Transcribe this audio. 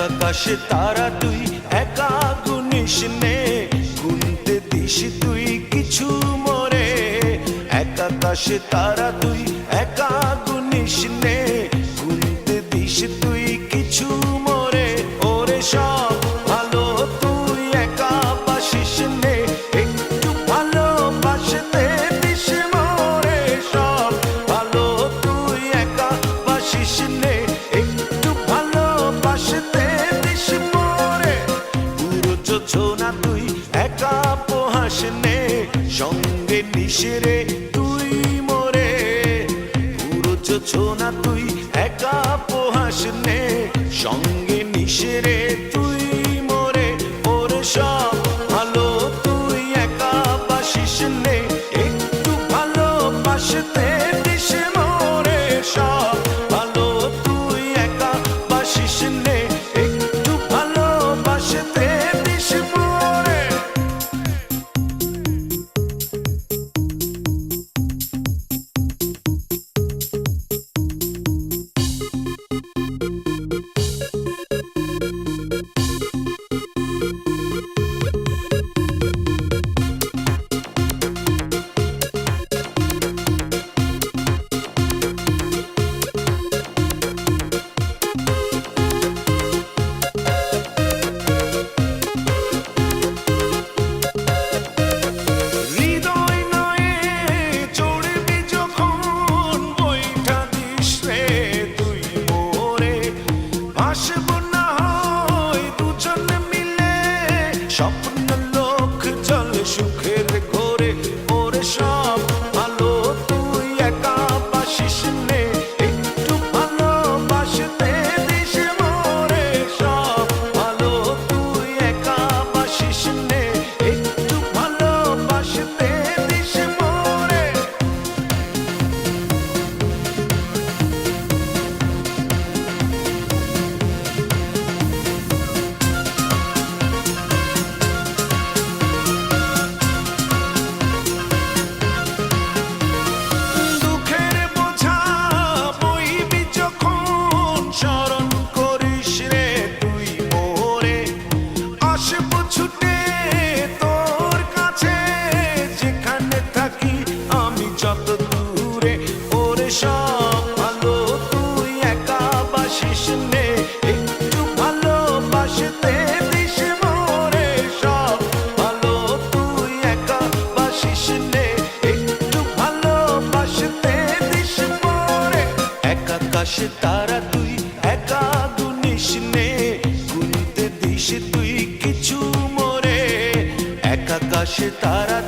আকাশে তারা তুই একা গুনিস নে, গুনতে দিস তুই কিছু মোরে। আকাশে তারা তুই একা গুনিস নে, গুনতে দিস তুই কিছু মোরে। ওরে সব ভালো তুই একা বাসিস নে, একটু ভালোবাসতে দিস মোরে। সব ভালো তুই একা বাসিস নে, একটু ভালোবাসতে দিস মোরে। পুরো যোজনা তুই একা পোহাস নে, সঙ্গে নিশরে তুই মোরে। পুরো যোজনা তুই একা পোহাস নে, সঙ্গে নিশরে তুই মোরে। ওরে সব ভালো তুই একা বাসিস নে, একটু ভালোবাসতে দিস মোরে। সব ভালো তুই একা বাসিস নে, একটু ভালোবাসতে দিস মোরে। স্বপ্ন লোক চলে সুখের ঘরে। ওরে সব ভালো তুই একা বাসিস নে, একটু ভালোবাসতে দিস মোরে। সব ভালো তুই একা বাসিস নে, একটু ভালোবাসতে দিস মোরে। সব ভালো তুই একা বাসিস নে, একটু ভালোবাসতে দিস মোরে। সব ভালো তুই একা বাসিস নে, একটু ভালোবাসতে দিস মোরে। আকাশে তারা তুই একা গুনিস নে, গুনতে দিস তুই কিছু মোরে। আকাশে তারা